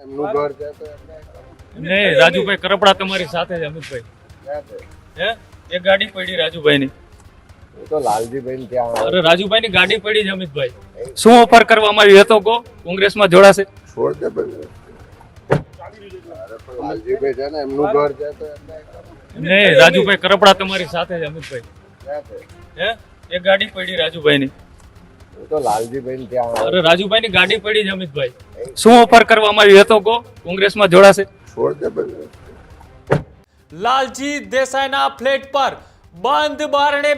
એમનું ઘર છે તો નહીં, રાજુભાઈ કરપડા તમારી સાથે જ અમિતભાઈ. હે એક ગાડી પડી રાજુભાઈ ની. તો લાલજીભાઈ ત્યાં અરે રાજુભાઈ ની ગાડી પડી છે અમિતભાઈ. શું ઓફર કરવામાં આવી હતો? કો કોંગ્રેસમાં જોડાશે? છોડ દે ભાઈ. લાલજીભાઈ છે ને એમનું ઘર છે તો નહીં, રાજુભાઈ કરપડા તમારી સાથે જ અમિતભાઈ. હે એક ગાડી પડી રાજુભાઈ ની. તો લાલજીભાઈ ત્યાં અરે રાજુભાઈ ની ગાડી પડી છે અમિતભાઈ. શું ઓફર કરવામાં આવી હતો? કો કોંગ્રેસમાં જોડાશે? છોડ દે ભાઈ. લાલજી દેસાઈના ફ્લેટ પર બંધ બારણે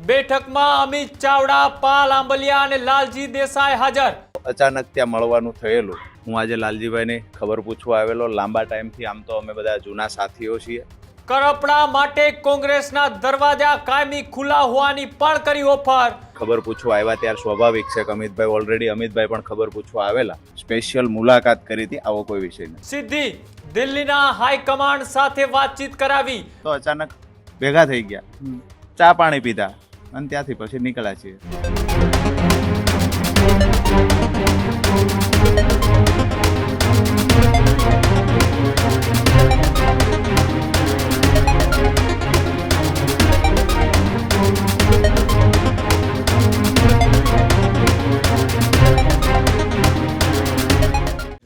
બેઠકમાં અમિત ચાવડા, પાલ આંબલિયા અને લાલજી દેસાઈ હાજર. અચાનક ત્યાં મળવાનું થયેલું. હું આજે લાલજીભાઈને ખબર પૂછવા આવેલો. લાંબા ટાઈમથી આમ તો અમે બધા જૂના સાથીઓ છીએ. કરપડા માટે કોંગ્રેસના દરવાજા કાયમી ખુલ્લા હોવાની પણ કરી ઓફર. ખબર પૂછવા આવ્યા ત્યારે સ્વાભાવિક છે કે અમિતભાઈ પણ ખબર પૂછવા આવેલા. સ્પેશિયલ મુલાકાત કરી હતી. આવો કોઈ વિષય નથી. સીધી દિલ્હીના હાઈકમાન્ડ સાથે વાતચીત કરાવી તો અચાનક ભેગા થઈ ગયા, ચા પાણી પીધા અને ત્યાંથી પછી નીકળ્યા છીએ.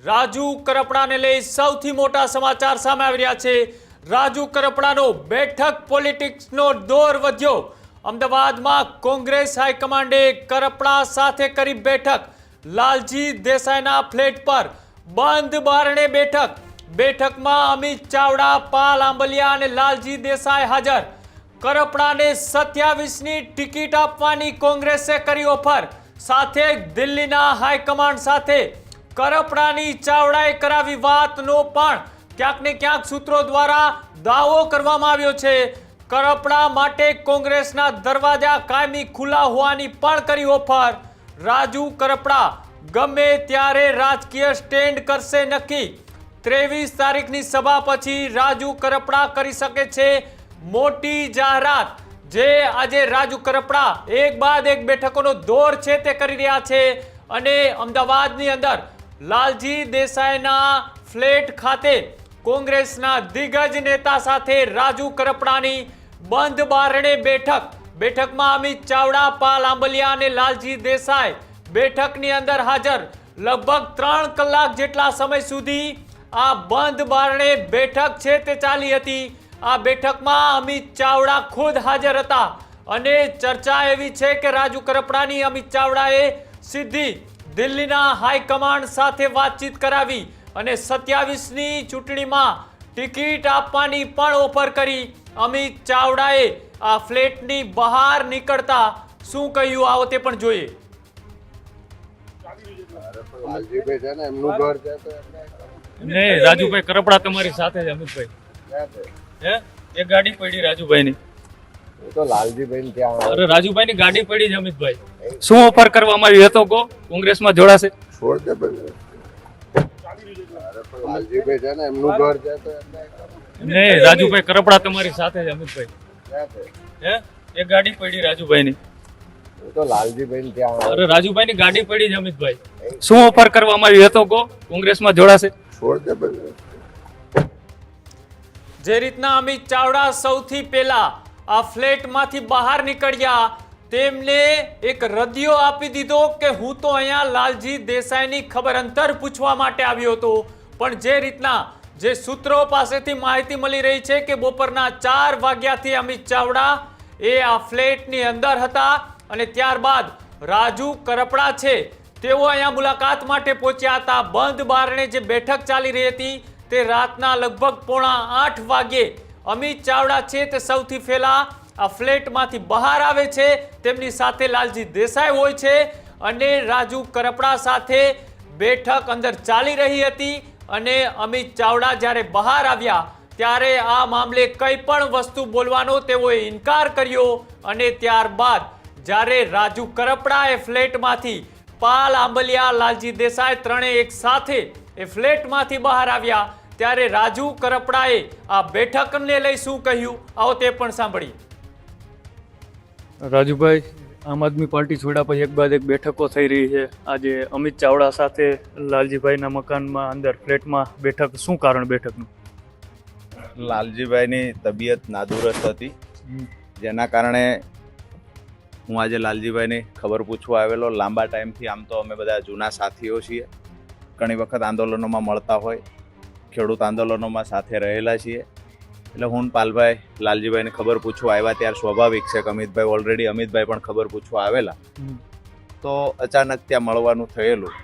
રાજુ કરપડાને લઈ સૌથી મોટા સમાચાર સામે આવી રહ્યા છે. રાજુ કરપડાનો બેઠક પોલિટિક્સનો દોર વધ્યો. અમદાવાદમાં કોંગ્રેસ હાઈકમાન્ડે કરપડા સાથે કરી બેઠક. લાલજી દેસાઈના ફ્લેટ પર બંધ બારણે બેઠકમાં અમિત ચાવડા, પાલ આંબલિયા અને લાલજી દેસાઈ હાજર. કરપડાને 27ની ટિકિટ આપવાની કોંગ્રેસે કરી ઓફર. સાથે દિલ્હીના હાઈકમાન્ડ સાથે કરપડાની ચાવડાએ કરાવી વાતનો પણ ક્યાંક ને ક્યાંક સૂત્રો દ્વારા દાવો કરવામાં આવ્યો છે. કરપડા માટે કોંગ્રેસના દરવાજા કાયમી ખુલ્લા હોવાની પણ કરી ઓફર. રાજુ કરપડા ગમે ત્યારે રાજકીય સ્ટેન્ડ કરશે નક્કી. 23 તારીખની સભા પછી રાજુ કરપડા કરી શકે છે મોટી જાહેરાત. જે આજે રાજુ કરપડા એક બાદ એક બેઠકોનો દોર છે તે કરી રહ્યા છે. અને અમદાવાદની અંદર લાલજી દેસાઈના ફ્લેટ ખાતે કોંગ્રેસના દિગ્ગજ નેતા સાથે રાજુ કરપડાની બંધ બારણે બેઠકમાં અમિત ચાવડા, પાલ આંબલિયા અને લાલજી દેસાઈ બેઠકની અંદર હાજર. લગભગ 3 કલાક જેટલા સમય સુધી આ બંધ બારણે બેઠક છે તે ચાલી હતી. આ બેઠકમાં અમિત ચાવડા ખુદ હાજર હતા અને ચર્ચા એવી છે કે રાજુ કરપડાની અમિત ચાવડાએ સીધી દિલ્હીના હાઈકમાન્ડ સાથે વાતચીત કરાવી અને 27ની ચૂંટણીમાં ટિકિટ આપવાની પણ ઓફર કરી. અમિત ચાવડાએ આ ફ્લેટની બહાર નીકળતા શું કહ્યું આવો તે પણ જોઈએ. લાલજીભાઈ છે ને એમનું ઘર છે તો નહીં, રાજુભાઈ કરપડા તમારી સાથે જ અમિતભાઈ. હે એક ગાડી પડી રાજુભાઈ ની. તો લાલજીભાઈ ત્યાં અરે રાજુભાઈ ની ગાડી પડી છે અમિતભાઈ. શું ઓફર કરવામાં આવી હતો? કો કોંગ્રેસમાં જોડાશે? છોડ દે ભાઈ. લાલજીભાઈ છે ને એમનું ઘર છે તો નહીં, રાજુભાઈ કરપડા તમારી સાથે જ અમિતભાઈ. હે એક ગાડી પડી રાજુભાઈ ની. તો લાલજીભાઈ ત્યાં અરે રાજુભાઈ ની ગાડી પડી છે અમિતભાઈ. શું ઓફર કરવામાં આવી હતો? કો કોંગ્રેસમાં જોડાશે? છોડ દે ભાઈ. જે રીતના અમિત ચાવડા સૌથી પહેલા આ ફ્લેટમાંથી બહાર નીકળ્યા, તેમને એક રદિયો આપી દીધો કે હું તો અહીંયા લાલજી દેસાઈની ખબર અંતર પૂછવા માટે આવ્યો હતો. પણ જે રીતના જે સૂત્રો પાસેથી માહિતી મળી રહી છે કે બપોરના 4 વાગ્યાથી અમિત ચાવડા એ આ ફ્લેટની અંદર હતા અને ત્યારબાદ રાજુ કરપડા છે તેઓ અહીંયા મુલાકાત માટે પહોંચ્યા હતા. બંધ બારણે જે બેઠક ચાલી રહી હતી તે રાતના લગભગ 7:45 વાગ્યે અમિત ચાવડા છે તે સૌથી પહેલા આ ફ્લેટમાંથી બહાર આવે છે. તેમની સાથે લાલજી દેસાઈ હોય છે અને રાજુ કરપડા સાથે બેઠક અંદર ચાલી રહી હતી. અને અમિત ચાવડા જ્યારે બહાર આવ્યા ત્યારે આ મામલે કંઈ પણ વસ્તુ બોલવાનો તેઓએ ઇનકાર કર્યો. અને ત્યારબાદ જ્યારે રાજુ કરપડાએ ફ્લેટમાંથી પાલ આંબલિયા, લાલજી દેસાઈ ત્રણેય એક સાથે એ ફ્લેટમાંથી બહાર આવ્યા ત્યારે રાજુ કરપડાએ આ બેઠકને લઈ શું કહ્યું આવો તે પણ સાંભળીએ. રાજુભાઈ આમ આદમી પાર્ટી છોડ્યા પછી એક બાદ એક બેઠકો થઈ રહી છે. આજે અમિત ચાવડા સાથે લાલજીભાઈના મકાનમાં અંદર ફ્લેટમાં બેઠક. શું કારણ બેઠકનું? લાલજીભાઈની તબિયત નાદુરસ્ત હતી, જેના કારણે હું આજે લાલજીભાઈની ખબર પૂછવા આવેલો. લાંબા ટાઈમથી આમ તો અમે બધા જૂના સાથીઓ છીએ, ઘણી વખત આંદોલનોમાં મળતા હોય, ખેડૂત આંદોલનોમાં સાથે રહેલા છીએ. એટલે હું પાલભાઈ લાલજીભાઈને ખબર પૂછવા આવ્યા ત્યારે સ્વાભાવિક છે કે અમિતભાઈ પણ ખબર પૂછવા આવેલા, તો અચાનક ત્યાં મળવાનું થયેલું.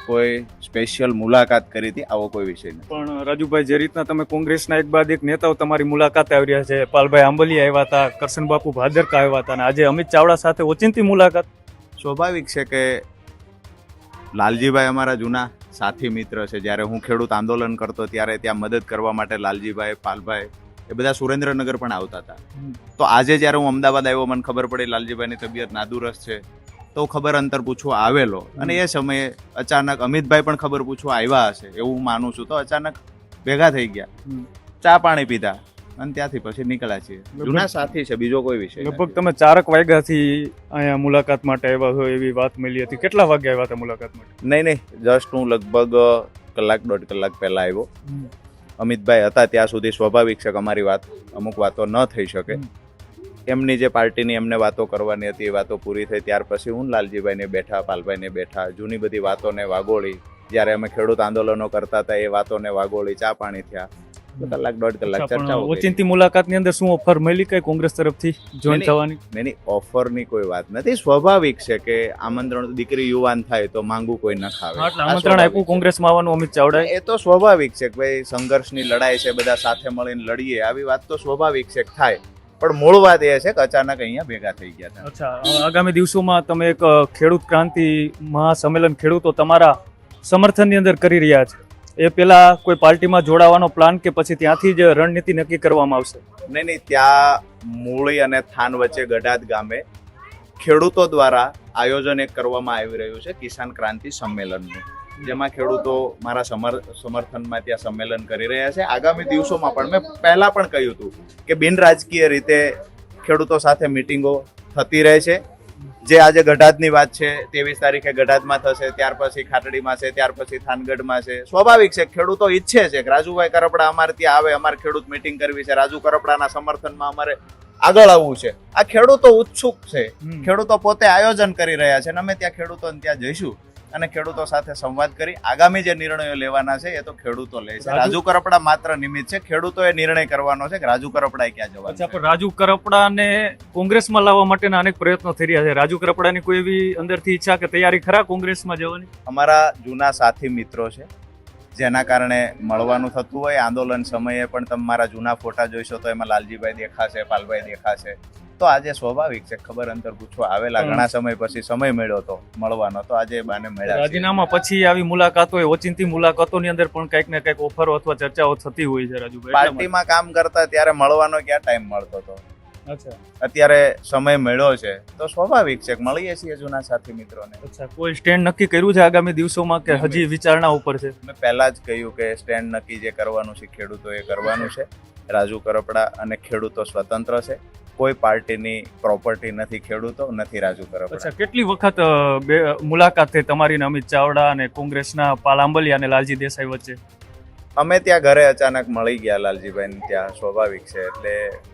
કોઈ સ્પેશિયલ મુલાકાત કરી હતી આવો કોઈ વિષય નથી. પણ રાજુભાઈ, જે રીતના તમે કોંગ્રેસના એક બાદ એક નેતાઓ તમારી મુલાકાતે આવી રહ્યા છે, પાલભાઈ આંબલિયા આવ્યા હતા, કરશનબાપુ ભાદરકા આવ્યા હતા, અને આજે અમિત ચાવડા સાથે ઓચિંતી મુલાકાત. સ્વાભાવિક છે કે લાલજીભાઈ અમારા જૂના સાથી મિત્ર છે. જ્યારે હું ખેડૂત આંદોલન કરતો ત્યારે ત્યાં મદદ કરવા માટે લાલજીભાઈ, પાલભાઈ એ બધા સુરેન્દ્રનગર પણ આવતા હતા. તો આજે જ્યારે હું અમદાવાદ આવ્યો, મને ખબર પડી લાલજીભાઈની તબિયત નાદુરસ્ત છે, તો ખબર અંતર પૂછવા આવેલો. અને એ સમયે અચાનક અમિતભાઈ પણ ખબર પૂછવા આવ્યા હશે એવું હું માનું છું. તો અચાનક ભેગા થઈ ગયા, ચા પાણી પીધા અને ત્યાંથી પછી નીકળ્યા છીએ. જૂના સાથી છે, બીજો કોઈ વિષય નથી. લગભગ તમે 4 વાગ્યાથી અહીંયા મુલાકાત માટે આવ્યા હોય એવી વાત મળી હતી. કેટલા વાગે આવ્યા હતા મુલાકાત માટે? નહીં, જસ્ટ હું લગભગ કલાક 1.5 કલાક પહેલા આવ્યો. અમિતભાઈ હતા ત્યાં સુધી સ્વાભાવિક છે કે અમારી અમુક વાતો ન થઈ શકે. એમની જે પાર્ટીની એમને વાતો કરવાની હતી એ વાતો પૂરી થઈ. ત્યાર પછી હું લાલજીભાઈને બેઠા, પાલભાઈને બેઠા, જૂની બધી વાતોને વાગોળી. જ્યારે અમે ખેડૂત આંદોલનો કરતા હતા એ વાતોને વાગોળી, ચા પાણી થયા. કલાક 1.5 કલાક ચર્ચાઓ. ઓચિંતી મુલાકાતની અંદર શું ઓફર મળી કઈ કોંગ્રેસ તરફથી જોઈન થવાની? નહીં, ઓફરની કોઈ વાત નથી. સ્વાભાવિક છે કે આમંત્રણ, દીકરી યુવાન થાય તો માંગુ કોઈ ન ખાવે. આમંત્રણ આપ્યું કોંગ્રેસમાં આવવાનું અમિત ચાવડા. એ તો સ્વાભાવિક છે કે ભાઈ સંઘર્ષની લડાઈ છે, બધા સાથે મળીને લડીએ, આવી વાત તો સ્વાભાવિક છે કે થાય. પણ મૂળ વાત એ છે કે અચાનક અહીંયા ભેગા થઈ ગયા હતા. અચ્છા, આગામી દિવસોમાં તમે એક ખેડૂત ક્રાંતિ મહાસંમેલન ખેડૂતો તમારા સમર્થનની અંદર કરી રહ્યા છે, એ પેલા કોઈ પાર્ટીમાં જોડાવાનો પ્લાન કે પછી ત્યાંથી જ રણનીતિ નક્કી કરવામાં આવશે? નહીં, ત્યાં મૂળી અને થાન વચ્ચે ગઢાદ ગામે ખેડૂતો દ્વારા આયોજન એક કરવામાં આવી રહ્યું છે કિસાન ક્રાંતિ સંમેલનનું, જેમાં ખેડૂતો મારા સમર્થનમાં ત્યાં સંમેલન કરી રહ્યા છે. આગામી દિવસોમાં પણ મેં પહેલા પણ કહ્યું હતું કે બિન રાજકીય રીતે ખેડૂતો સાથે મિટિંગો થતી રહે છે. જે આજે ગઢાદની વાત છે 23 તારીખે ગઢાદમાં થશે, ત્યાર પછી ખાટડીમાં છે, ત્યાર પછી થાનગઢમાં છે. સ્વાભાવિક છે ખેડૂતો ઈચ્છે છે કે રાજુભાઈ કરપડા અમારે ત્યાં આવે, અમારે ખેડૂત મિટિંગ કરવી છે, રાજુ કરપડાના સમર્થનમાં અમારે આગળ આવવું છે. આ ખેડૂતો ઉત્સુક છે, ખેડૂતો પોતે આયોજન કરી રહ્યા છે અને અમે ત્યાં ખેડૂતોને ત્યાં જઈશું અને ખેડૂતો સાથે સંવાદ કરી આગામી જે નિર્ણયો લેવાના છે એ તો ખેડૂતો લે છે. રાજુ કરપડા માત્ર નિમિત્ત છે, ખેડૂતોએ નિર્ણય કરવાનો છે કે રાજુ કરપડાએ ક્યાં જવાનું. અચ્છા, પણ રાજુ કરપડાને કોંગ્રેસમાં લાવવા માટેના અનેક પ્રયત્નો થઈ રહ્યા છે. રાજુ કરપડાની કોઈ એવી અંદરથી ઈચ્છા કે તૈયારી ખરા કોંગ્રેસમાં જવાની? અમારા જૂના સાથી મિત્રો છે, જેના કારણે મળવાનું થતું હોય. આંદોલન સમયે પણ તમે મારા જૂના ફોટા જોઈશો તો એમાં લાલજીભાઈ દેખાશે, પાલભાઈ દેખાશે. તો આજે સ્વાભાવિક છે ખબર અંતર પૂછવા આવેલા, ઘણા સમય પછી સમય મળ્યો તો મળવાનો, તો આજે બાને મળ્યા. રાજીનામા પછી આવી મુલાકાતો હોય, ઓચિંતી મુલાકાતોની અંદર પણ કંઈક ને કંઈક ઓફરો અથવા ચર્ચાઓ થતી હોય છે રાજુભાઈ. પાર્ટીમાં કામ કરતા ત્યારે મળવાનો ક્યાં ટાઈમ મળતો હતો? અચ્છા, અત્યારે સમય મળ્યો છે તો સ્વાભાવિક છે કે મળીએ છીએ જૂના સાથી મિત્રોને. અચ્છા, કોઈ સ્ટેન્ડ નક્કી કર્યું છે આગામી દિવસોમાં કે હજી વિચારણા ઉપર છે? મેં પહેલા જ કહ્યું કે સ્ટેન્ડ નક્કી જે કરવાનું છે ખેડૂતોએ કરવાનું છે. રાજુ કરપડા અને ખેડૂતો સ્વતંત્ર છે, કોઈ પાર્ટીની પ્રોપર્ટી નથી ખેડૂતો, નથી રાજુ કરપડા. અચ્છા, કેટલી વખત મુલાકાત થઈ તમારી ને અમિત ચાવડા અને કોંગ્રેસના પાલ આંબલિયા અને લાલજી દેસાઈ વચ્ચે? અમે ત્યાં ઘરે અચાનક મળી ગયા લાલજીભાઈ ત્યાં, સ્વાભાવિક છે. એટલે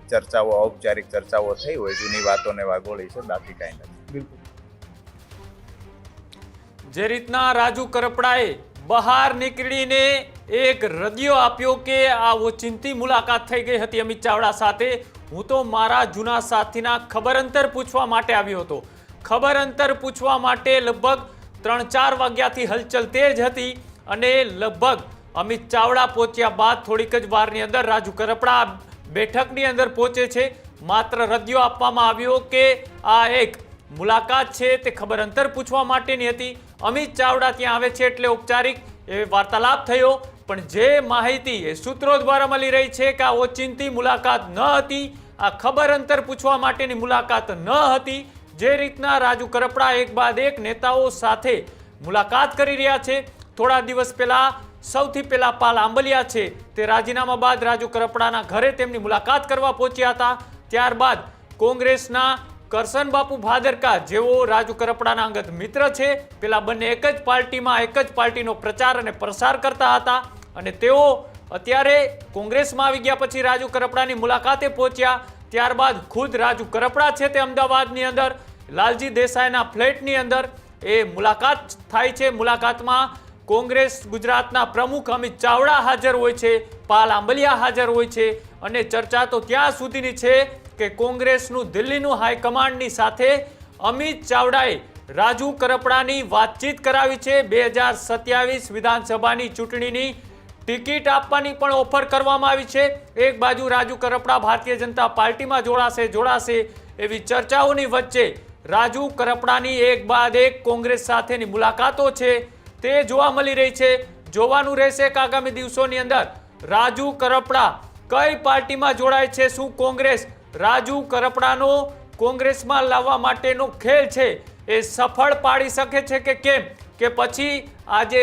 ચર્ચાઓ, ઔપચારિક ચર્ચાઓ થઈ હોય, જૂની વાતોને વાગોળી છે, બાકી કાંઈ નથી. બિલકુલ. જે રીતના રાજુ કરપડાએ બહાર નીકળીને એક રદિયો આપ્યો કે આ ઓચિંતી મુલાકાત થઈ ગઈ હતી અમિત ચાવડા સાથે, હું તો મારા જૂના સાથીના ખબર અંતર પૂછવા માટે આવ્યો હતો. ખબર અંતર પૂછવા માટે લગભગ 3-4 વાગ્યાથી હલચલ તેજ હતી અને લગભગ અમિત ચાવડા પહોંચ્યા બાદ થોડીક જ વારની અંદર રાજુ કરપડા બેઠકની અંદર પહોંચે છે. માત્ર રદિયો આપવામાં આવ્યો કે આ એક મુલાકાત છે તે ખબર અંતર પૂછવા માટેની હતી. અમિત ચાવડા ત્યાં આવે છે એટલે ઔપચારિક એ વાર્તાલાપ થયો, પણ જે માહિતી એ સૂત્રો દ્વારા મળી રહી છે કે આ ઓચિંતી મુલાકાત ન હતી, આ ખબર અંતર પૂછવા માટેની મુલાકાત ન હતી. જે રીતના રાજુ કરપડા એક બાદ એક નેતાઓ સાથે મુલાકાત કરી રહ્યા છે. થોડા દિવસ પહેલા સૌથી પહેલા પાલ આંબલિયા છે તે રાજીનામા બાદ રાજુ કરપડાના ઘરે તેમની મુલાકાત કરવા પહોંચ્યા હતા. ત્યારબાદ કોંગ્રેસના કરશન બાપુ ભાદરકા જેઓ રાજુ કરપડાના અંગત મિત્ર છે, પેલા બંને એક જ પાર્ટીમાં એક જ પાર્ટીનો પ્રચાર અને પ્રસાર કરતા હતા અને તેઓ અત્યારે કોંગ્રેસમાં આવી ગયા પછી રાજુ કરપડાની મુલાકાતે પહોંચ્યા. ત્યારબાદ ખુદ રાજુ કરપડા છે તે અમદાવાદની અંદર લાલજી દેસાઈના ફ્લેટની અંદર એ મુલાકાત થાય છે. મુલાકાતમાં કોંગ્રેસ ગુજરાતના પ્રમુખ અમિત ચાવડા હાજર હોય છે, પાલ આંબલિયા હાજર હોય છે અને ચર્ચા તો ત્યાં સુધીની છે કે કોંગ્રેસનું દિલ્હીનું હાઈકમાન્ડની સાથે અમિત ચાવડાએ રાજુ કરપડાની વાતચીત કરાવી છે. 2027 વિધાનસભાની ચૂંટણીની ટિકિટ આપવાની પણ ઓફર કરવામાં આવી છે. એક બાજુ રાજુ કરપડા ભારતીય જનતા પાર્ટીમાં જોડાશે એવી ચર્ચાઓની વચ્ચે રાજુ કરપડાની એક બાદ એક કોંગ્રેસ સાથેની મુલાકાતો છે તે જોવા મળી રહી છે. જોવાનું રહેશે કે આગામી દિવસોની અંદર રાજુ કરપડા કઈ પાર્ટીમાં જોડાય છે. શું કોંગ્રેસ રાજુ કરપડાનો કોંગ્રેસમાં લાવવા માટેનો ખેલ છે એ સફળ પાડી શકે છે કે કેમ, કે પછી આજે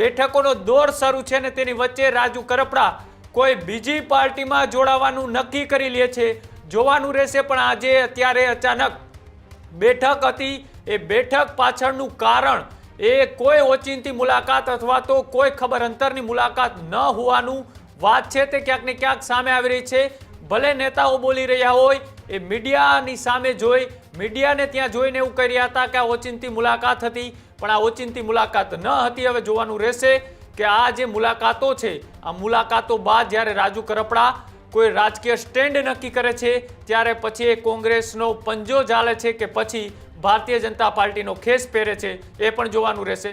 બેઠકોનો દોર શરૂ છે ને તેની વચ્ચે રાજુ કરપડા કોઈ બીજી પાર્ટીમાં જોડાવાનું નક્કી કરી લે છે. જોવાનું રહેશે. પણ આજે અત્યારે અચાનક બેઠક હતી, એ બેઠક પાછળનું કારણ એ કોઈ ઓચિંતી મુલાકાત અથવા તો કોઈ ખબર અંતરની મુલાકાત ન હોવાનું વાત છે તે ક્યાંક ને ક્યાંક સામે આવી રહી છે. ભલે નેતાઓ બોલી રહ્યા હોય, એ મીડિયાની સામે જોઈ, મીડિયાને ત્યાં જોઈને એવું કહી રહ્યા હતા કે આ ઓચિંતી મુલાકાત હતી, પણ આ ઓચિંતી મુલાકાત ન હતી. હવે જોવાનું રહેશે કે આ જે મુલાકાતો છે, આ મુલાકાતો બાદ જ્યારે રાજુ કરપડા કોઈ રાજકીય સ્ટેન્ડ નક્કી કરે છે ત્યારે પછી એ કોંગ્રેસનો પંજો ઝાલે છે કે પછી ભારતીય જનતા પાર્ટીનો ખેસ પહેરે છે, એ પણ જોવાનું રહેશે.